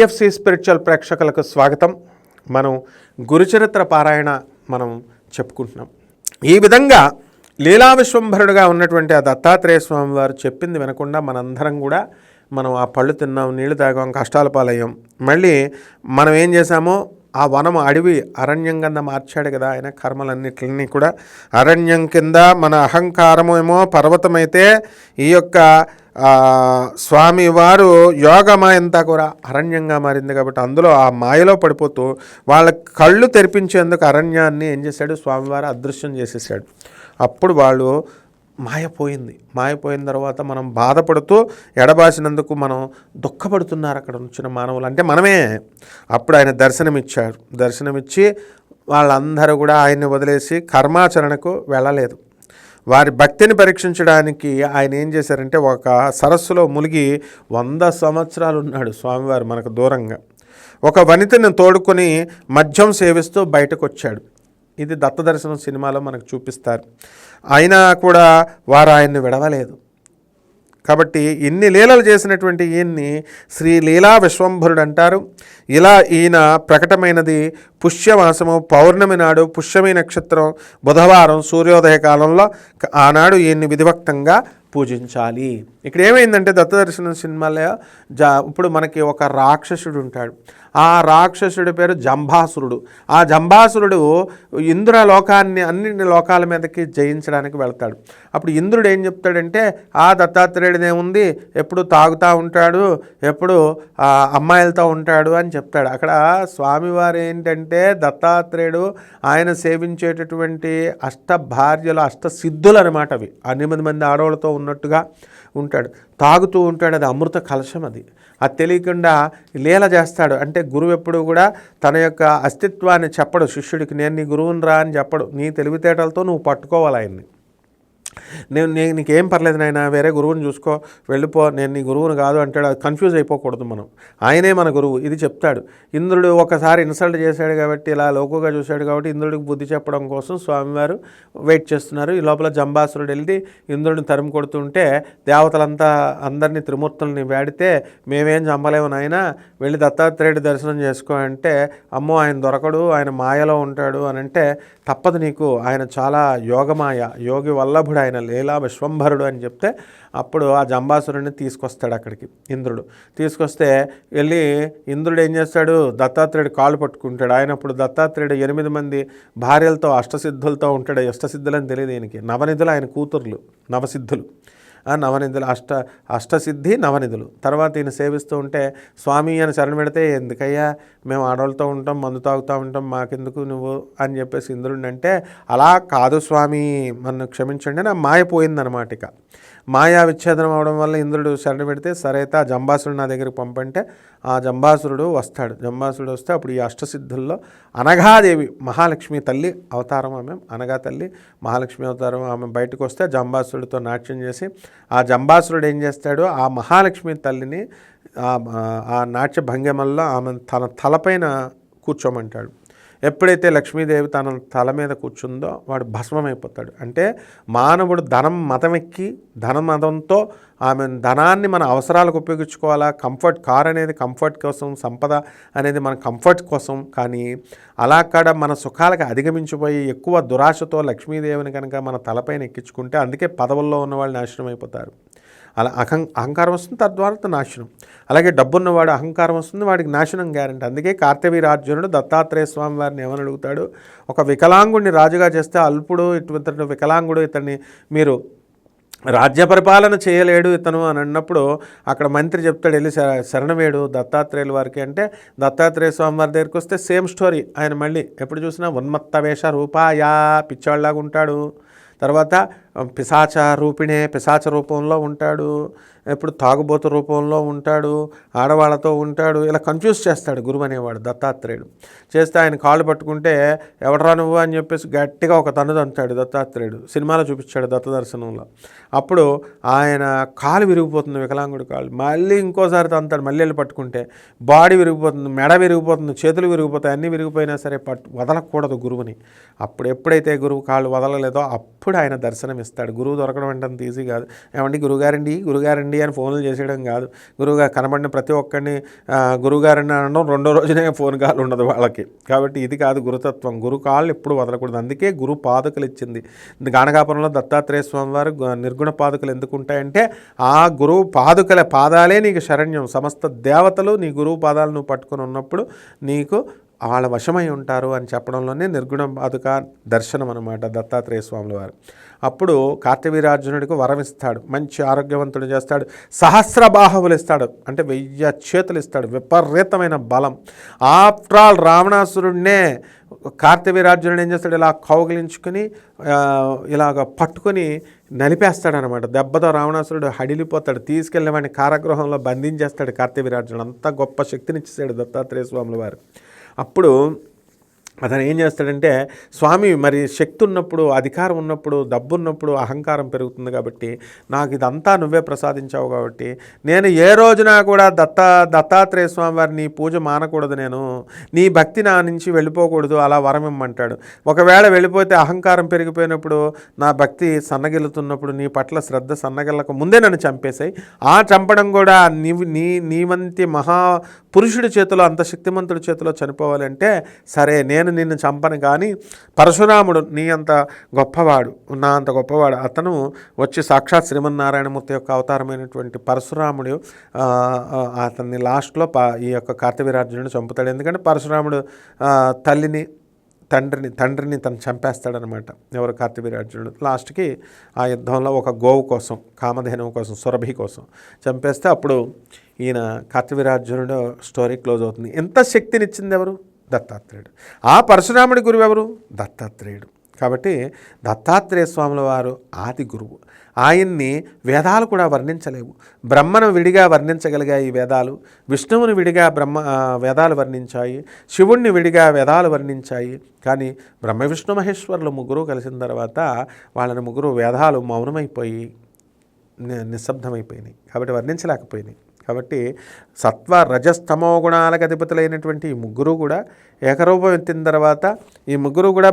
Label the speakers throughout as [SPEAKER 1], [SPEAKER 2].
[SPEAKER 1] TFC spiritual ప్రేక్షకులకు స్వాగతం. మనం గురుచరిత్ర పారాయణ మనం చెప్పుకుంటున్నాం. ఈ విధంగా లీలా విశ్వంభరుడుగా ఉన్నటువంటి ఆ దత్తాత్రేయ స్వామి వారు చెప్పింది వినకుండా మనందరం కూడా మనం ఆ పళ్ళు తిన్నాం, నీళ్లు తాగాం, కష్టాల పాలయ్యాం. మళ్ళీ మనం ఏం చేశామో ఆ వనం అడవి అరణ్యం కింద మార్చాడు కదా ఆయన. కర్మలన్నిటిని కూడా అరణ్యం కింద మన అహంకారము ఏమో పర్వతమైతే ఈ యొక్క స్వామివారు యోగమాయంతా కూడా అరణ్యంగా మారింది. కాబట్టి అందులో ఆ మాయలో పడిపోతూ వాళ్ళ కళ్ళు తెరిపించేందుకు అరణ్యాన్ని ఏం చేశాడు, స్వామివారు అదృశ్యం చేసేసాడు. అప్పుడు వాళ్ళు మాయపోయిన తర్వాత మనం బాధపడుతూ ఎడబాసినందుకు మనం దుఃఖపడుతున్నారు అక్కడ వచ్చిన మానవులు, అంటే మనమే. అప్పుడు ఆయన దర్శనమిచ్చి వాళ్ళందరూ కూడా ఆయన్ని వదిలేసి కర్మాచరణకు వెళ్ళలేదు. వారి భక్తిని పరీక్షించడానికి ఆయన ఏం చేశారంటే ఒక సరస్సులో మునిగి 100 సంవత్సరాలు ఉన్నాడు స్వామివారు మనకు దూరంగా. ఒక వనితను తోడుకొని మద్యం సేవిస్తూ బయటకు వచ్చాడు. ఇది దత్తదర్శనం సినిమాలో మనకు చూపిస్తారు. అయినా కూడా వారు ఆయన్ని విడవలేదు. కాబట్టి ఇన్ని లీలలు చేసినటువంటి ఈయన్ని శ్రీ లీలా విశ్వంభరుడు అంటారు. ఇలా ఈయన ప్రకటమైనది పుష్యమాసము పౌర్ణమి నాడు, పుష్యమి నక్షత్రం బుధవారం సూర్యోదయ కాలంలో. ఆనాడు ఈయన్ని విధివక్తంగా పూజించాలి. ఇక్కడ ఏమైందంటే దత్తదర్శనం సినిమాలో ఇప్పుడు మనకి ఒక రాక్షసుడు ఉంటాడు. ఆ రాక్షసుడి పేరు జంబాసురుడు. ఆ జంబాసురుడు ఇంద్రలోకాన్ని అన్ని లోకాల మీదకి జయించడానికి వెళ్తాడు. అప్పుడు ఇంద్రుడు ఏం చెప్తాడంటే, ఆ దత్తాత్రేయుడిదేముంది, ఎప్పుడు తాగుతూ ఉంటాడు, ఎప్పుడు అమ్మాయిలతో ఉంటాడు అని చెప్తాడు. అక్కడ స్వామివారు ఏంటంటే దత్తాత్రేయుడు ఆయన సేవించేటటువంటి భార్యలు సిద్ధులు అనమాట. అవి 8 మంది ఆడవాళ్ళతో ఉన్నట్టుగా ఉంటాడు, తాగుతూ ఉంటాడు. అది అమృత కలశం. అది తెలియకుండా లీల చేస్తాడు. అంటే గురువు ఎప్పుడు కూడా తన యొక్క అస్తిత్వాన్ని చెప్పడు శిష్యుడికి. నేను నీ గురువుని రా అని చెప్పడు. నీ తెలివితేటలతో నువ్వు పట్టుకోవాలి ఆయన్ని. నీకేం పర్లేదు నాయన, వేరే గురువుని చూసుకో, వెళ్ళిపో, నేను నీ గురువుని కాదు అంటాడు. అది కన్ఫ్యూజ్ అయిపోకూడదు మనం. ఆయనే మన గురువు, ఇది చెప్తాడు. ఇంద్రుడు ఒకసారి ఇన్సల్ట్ చేశాడు కాబట్టి, ఇలా లోకుగా చూశాడు కాబట్టి ఇంద్రుడికి బుద్ధి చెప్పడం కోసం స్వామివారు వెయిట్ చేస్తున్నారు. ఈ లోపల జంబాసురుడు వెళ్ళి ఇంద్రుడిని తరిమి కొడుతుంటే దేవతలంతా అందరినీ త్రిమూర్తుల్ని వేడితే, మేమేం చంపలేము నాయన, వెళ్ళి దత్తాత్రేయుడి దర్శనం చేసుకో అంటే, అమ్మో ఆయన దొరకడు, ఆయన మాయలో ఉంటాడు అని అంటే, తప్పదు నీకు, ఆయన చాలా యోగమాయ, యోగి వల్లభుడు, ఆయన లీలా విశ్వంభరుడు అని చెప్తే, అప్పుడు ఆ జంబాసురుడిని తీసుకొస్తాడు అక్కడికి ఇంద్రుడు. తీసుకొస్తే వెళ్ళి ఇంద్రుడు ఏం చేస్తాడు, దత్తాత్రేయుడు కాళ్ళు పట్టుకుంటాడు. ఆయన అప్పుడు దత్తాత్రేయుడు 8 మంది భార్యలతో అష్టసిద్ధులతో ఉంటాడు. అష్టసిద్ధులని తెలియదు ఈయనకి. నవనిధులు ఆయన కూతుర్లు, నవసిద్ధులు. నవనిధులు, అష్టసిద్ధి నవనిధులు. తర్వాత ఈయన సేవిస్తూ ఉంటే స్వామి అని శరణ పెడితే, ఎందుకయ్యా మేము ఆడవాళ్ళతో ఉంటాం, మందు తాగుతూ ఉంటాం, మాకెందుకు నువ్వు అని చెప్పేసి ఇంద్రుడిని అంటే, అలా కాదు స్వామి, నన్ను క్షమించండి, నా మాయపోయిందనమాట. ఇక మాయా విచ్ఛేదనం అవడం వల్ల ఇంద్రుడు శరణ పెడితే, సరే అయితే ఆ జంబాసురుడు నా దగ్గరికి పంపంటే ఆ జంబాసురుడు వస్తాడు. జంబాసురుడు వస్తే అప్పుడు ఈ అష్టసిద్ధుల్లో అనఘాదేవి, మహాలక్ష్మి తల్లి అవతారం, ఆమె అనగా తల్లి మహాలక్ష్మి అవతారం, ఆమె బయటకు వస్తే జంబాసురుడితో నాట్యం చేసి, ఆ జంబాసురుడు ఏం చేస్తాడు, ఆ మహాలక్ష్మి తల్లిని ఆ నాట్య భంగిమల్లో ఆమె తన తలపైన కూర్చోమంటాడు. ఎప్పుడైతే లక్ష్మీదేవి తన తల మీద కూర్చుందో వాడు భస్మమైపోతాడు. అంటే మానవుడు ధనమదంతో ఆమె ధనాన్ని మన అవసరాలకు ఉపయోగించుకోవాలా. కార్ అనేది కంఫర్ట్ కోసం, సంపద అనేది మన కంఫర్ట్ కోసం. కానీ అలా కాడ మన సుఖాలకు అధిగమించిపోయి ఎక్కువ దురాశతో లక్ష్మీదేవిని కనుక మన తలపైన ఎక్కించుకుంటే, అందుకే పదవుల్లో ఉన్న వాళ్ళు నాశనం అయిపోతారు. అలా అహంకారం వస్తుంది, తద్వారా నాశనం. అలాగే డబ్బున్నవాడు అహంకారం వస్తుంది, వాడికి నాశనం గ్యారంటీ. అందుకే కార్తవీర్యార్జునుడు దత్తాత్రేయ స్వామి వారిని ఏమని అడుగుతాడు, ఒక వికలాంగుడిని రాజుగా చేస్తే అల్పుడు, ఇతను వికలాంగుడు, ఇతన్ని మీరు రాజ్య పరిపాలన చేయలేడు ఇతను అని అన్నప్పుడు అక్కడ మంత్రి చెప్తాడు, వెళ్ళి శరణవేడు దత్తాత్రేయుల వారికి అంటే, దత్తాత్రేయ స్వామి వారి దగ్గరికి వస్తే సేమ్ స్టోరీ. ఆయన మళ్ళీ ఎప్పుడు చూసినా ఉన్మత్త వేష రూపాయా, పిచ్చోళ్ళలాగా ఉంటాడు. తర్వాత పిశాచ రూపంలో ఉంటాడు, ఎప్పుడు తాగుబోతు రూపంలో ఉంటాడు, ఆడవాళ్ళతో ఉంటాడు. ఇలా కన్ఫ్యూజ్ చేస్తాడు గురువు అనేవాడు దత్తాత్రేయుడు. చేస్తే ఆయన కాళ్ళు పట్టుకుంటే, ఎవడరా నువ్వు అని చెప్పేసి గట్టిగా ఒక తన్నుదంతాడు దత్తాత్రేయుడు. సినిమాలో చూపించాడు దత్తదర్శనంలో. అప్పుడు ఆయన కాలు విరిగిపోతుంది, వికలాంగుడి కాలు. మళ్ళీ ఇంకోసారి తంతాడు, మళ్ళీ వెళ్ళి పట్టుకుంటే బాడీ విరిగిపోతుంది, మెడ విరిగిపోతుంది, చేతులు విరిగిపోతాయి. అన్నీ విరిగిపోయినా సరే వదలకూడదు గురువుని. అప్పుడు ఎప్పుడైతే గురువు కాళ్ళు వదలలేదో అప్పుడు ఆయన దర్శనం ఇస్తాడు. గురువు దొరకడం అంటే అంత ఈజీ కాదు. ఏమండి గురుగారండి రండి అని ఫోన్లు చేసేయడం కాదు. గురువుగారు కనబడిన ప్రతి ఒక్కరిని గురువుగారిని అనడం, రెండో రోజునే ఫోన్ కాల్ ఉండదు వాళ్ళకి. కాబట్టి ఇది కాదు గురుతత్వం. గురు కాళ్ళు ఎప్పుడు వదలకూడదు. అందుకే గురు పాదుకలు ఇచ్చింది. గాణగాపురంలో దత్తాత్రేయ స్వామి వారు నిర్గుణ పాదుకలు ఎందుకు ఉంటాయంటే ఆ గురువు పాదుకల పాదాలే నీకు శరణ్యం. సమస్త దేవతలు నీ గురువు పాదాలు నువ్వు పట్టుకొని ఉన్నప్పుడు నీకు వాళ్ళ వశమై ఉంటారు అని చెప్పడంలోనే నిర్గుణ పాదుక దర్శనం అనమాట దత్తాత్రేయ స్వాముల వారు. అప్పుడు కార్తవీర్యార్జునుడికి వరం ఇస్తాడు, మంచి ఆరోగ్యవంతుడు చేస్తాడు, సహస్ర బాహువులు ఇస్తాడు, అంటే 1000 చేతులు ఇస్తాడు, విపరీతమైన బలం. ఆఫ్టర్ ఆల్ రావణాసురుడినే కార్తవీర్యార్జునుడు ఏం చేస్తాడు, ఇలా కౌగిలించుకొని ఇలాగ పట్టుకొని నలిపేస్తాడనమాట. దెబ్బతో రావణాసురుడు హడిలిపోతాడు, తీసుకెళ్ళిన వాడిని కారాగృహంలో బంధించేస్తాడు కార్తవీర్యార్జునుడు. అంత గొప్ప శక్తినిచ్చేసాడు దత్తాత్రేయ స్వాముల వారు. అప్పుడు అతను ఏం చేస్తాడంటే, స్వామి మరి శక్తి ఉన్నప్పుడు, అధికారం ఉన్నప్పుడు, డబ్బు ఉన్నప్పుడు అహంకారం పెరుగుతుంది కాబట్టి నాకు ఇదంతా నువ్వే ప్రసాదించావు కాబట్టి నేను ఏ రోజున కూడా దత్తాత్రేయ స్వామి వారి నీ పూజ మానకూడదు, నేను నీ భక్తి నా నుంచి వెళ్ళిపోకూడదు, అలా వరం ఇమ్మంటాడు. ఒకవేళ వెళ్ళిపోతే అహంకారం పెరిగిపోయినప్పుడు, నా భక్తి సన్నగిల్లుతున్నప్పుడు నీ పట్ల శ్రద్ధ సన్నగిల్లక ముందే నన్ను చంపేశాయి. ఆ చంపడం కూడా నీ వంటి మహాపురుషుడి చేతిలో, అంత శక్తిమంతుడి చేతిలో చనిపోవాలంటే సరే నేను నిన్ను చంపను, కానీ పరశురాముడు నీ అంత గొప్పవాడు, నా అంత గొప్పవాడు, అతను వచ్చి సాక్షాత్ శ్రీమన్నారాయణమూర్తి యొక్క అవతారమైనటువంటి పరశురాముడు అతన్ని లాస్ట్లో ఈ యొక్క కార్తవీర్యార్జునుడు చంపుతాడు. ఎందుకంటే పరశురాముడు తండ్రిని తను చంపేస్తాడనమాట. ఎవరు? కార్తవీర్యార్జునుడు. లాస్ట్కి ఆ యుద్ధంలో ఒక గోవు కోసం, కామధేనువు కోసం, సురభి కోసం చంపేస్తే అప్పుడు ఈయన కార్తవీర్యార్జునుడు స్టోరీ క్లోజ్ అవుతుంది. ఎంత శక్తినిచ్చింది ఎవరు? దత్తాత్రేయుడు. ఆ పరశురాముడి గురువు ఎవరు? దత్తాత్రేయుడు. కాబట్టి దత్తాత్రేయ స్వాముల వారు ఆది గురువు. ఆయన్ని వేదాలు కూడా వర్ణించలేవు. బ్రహ్మను విడిగా వర్ణించగలిగాయి ఈ వేదాలు, విష్ణువుని విడిగా వేదాలు వర్ణించాయి, శివుణ్ణి విడిగా వేదాలు వర్ణించాయి. కానీ బ్రహ్మ విష్ణు మహేశ్వరులు ముగ్గురు కలిసిన తర్వాత వాళ్ళని ముగ్గురు వేదాలు మౌనమైపోయి నిశ్శబ్దమైపోయినాయి, కాబట్టి వర్ణించలేకపోయినాయి. కాబట్టి సత్వ రజస్తమో గుణాలకు అధిపతులైనటువంటి ఈ ముగ్గురు కూడా ఏకరూపం ఎత్తిన తర్వాత ఈ ముగ్గురు కూడా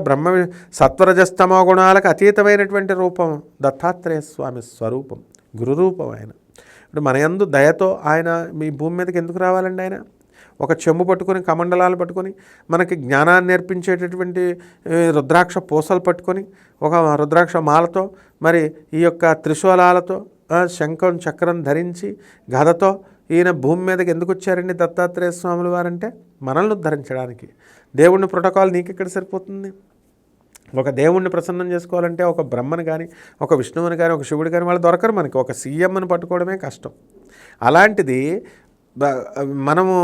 [SPEAKER 1] సత్వరజస్తమో గుణాలకు అతీతమైనటువంటి రూపం దత్తాత్రేయ స్వామి స్వరూపం, గురురూపం ఆయన. ఇప్పుడు మన యందు దయతో ఆయన మీ భూమి మీదకి ఎందుకు రావాలండి? ఆయన ఒక చెంబు పట్టుకొని, కమండలాలు పట్టుకొని, మనకి జ్ఞానాన్ని నేర్పించేటటువంటి రుద్రాక్ష పూసలు పట్టుకొని, ఒక రుద్రాక్ష మాలతో, మరి ఈ యొక్క త్రిశూలాలతో, శంఖం చక్రం ధరించి, గదతో ఈయన భూమి మీదకి ఎందుకు వచ్చారండి దత్తాత్రేయ స్వాముల వారంటే? మనల్ని ఉద్ధరించడానికి. దేవుడిని ప్రోటోకాల్ నీకు ఎక్కడ సరిపోతుంది? ఒక దేవుణ్ణి ప్రసన్నం చేసుకోవాలంటే ఒక బ్రహ్మని కానీ, ఒక విష్ణువుని కానీ, ఒక శివుడు కానీ వాళ్ళు దొరకరు మనకి. ఒక సీఎంని పట్టుకోవడమే కష్టం. అలాంటిది మనము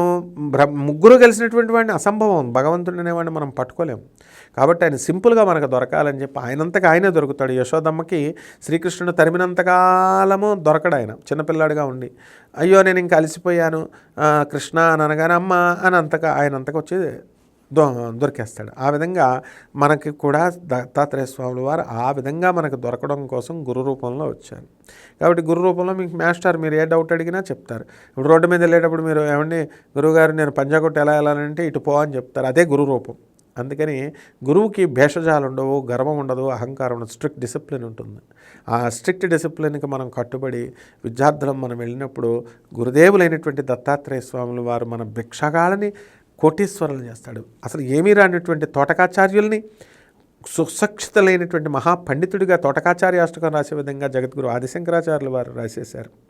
[SPEAKER 1] ముగ్గురు కలిసినటువంటి వాడిని అసంభవం, భగవంతుడు అనేవాడిని మనం పట్టుకోలేము. కాబట్టి ఆయన సింపుల్గా మనకు దొరకాలని చెప్పి ఆయనంతగా ఆయనే దొరుకుతాడు. యశోదమ్మకి శ్రీకృష్ణుడు తరిమినంతకాలము దొరకడు. ఆయన చిన్నపిల్లాడిగా ఉండి, అయ్యో నేను ఇంకా అలసిపోయాను కృష్ణ అని అనగానే అమ్మ అని ఆయనంతగా వచ్చి దొరికేస్తాడు. ఆ విధంగా మనకి కూడా దత్తాత్రేయ స్వాముల వారు ఆ విధంగా మనకు దొరకడం కోసం గురు రూపంలో వచ్చారు. కాబట్టి గురు రూపంలో మీకు మాస్టర్ మీరు ఏ డౌట్ అడిగినా చెప్తారు. ఇప్పుడు రోడ్డు మీద వెళ్ళేటప్పుడు మీరు ఏమండి గురువుగారు నేను పంజాగుట్ట ఎలా వెళ్ళాలంటే ఇటు పో అని చెప్తారు. అదే గురు రూపం. అందుకని గురువుకి భేషజాలు ఉండవు, గర్వం ఉండదు, అహంకారం ఉండదు, స్ట్రిక్ట్ డిసిప్లిన్ ఉంటుంది. ఆ స్ట్రిక్ట్ డిసిప్లిన్కి మనం కట్టుబడి విద్యార్థులం మనం వెళ్ళినప్పుడు గురుదేవులైనటువంటి దత్తాత్రేయ స్వాముల వారు మన భిక్షగాళ్ళని కోటీశ్వరులు చేస్తాడు. అసలు ఏమీ రానటువంటి తోటకాచార్యుల్ని సుశిక్షితులైనటువంటి మహాపండితుడిగా తోటకాచార్య అష్టకం రాసే విధంగా జగద్గురు ఆదిశంకరాచార్యులు వారు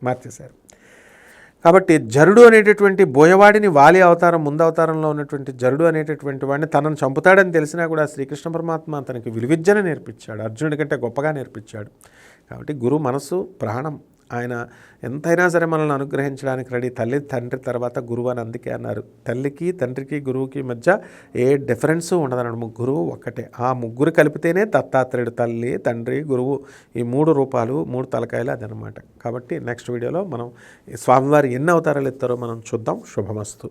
[SPEAKER 1] మార్చేశారు. కాబట్టి జరుడు అనేటటువంటి బోయవాడిని వాలి అవతారం ముందు అవతారంలో ఉన్నటువంటి జరుడు అనేటటువంటి వాడిని తనను చంపుతాడని తెలిసినా కూడా శ్రీకృష్ణ పరమాత్మ తనకి విలువిద్యను నేర్పించాడు, అర్జునుడి కంటే గొప్పగా నేర్పించాడు. కాబట్టి గురు మనసు ప్రాణం. ఆయన ఎంతైనా సరే మనల్ని అనుగ్రహించడానికి రెడీ. తల్లి తండ్రి తర్వాత గురువు అని అందుకే అన్నారు. తల్లికి తండ్రికి గురువుకి మధ్య ఏ డిఫరెన్స్ ఉండదన్నాడు. ముగ్గురు ఒక్కటే. ఆ ముగ్గురు కలిపితేనే దత్తాత్రేయుడు. తల్లి, తండ్రి, గురువు, ఈ 3 రూపాలు, 3 తలకాయలు అదనమాట. కాబట్టి నెక్స్ట్ వీడియోలో మనం స్వామివారు ఎన్ని అవతారాలు ఎత్తారో మనం చూద్దాం. శుభమస్తు.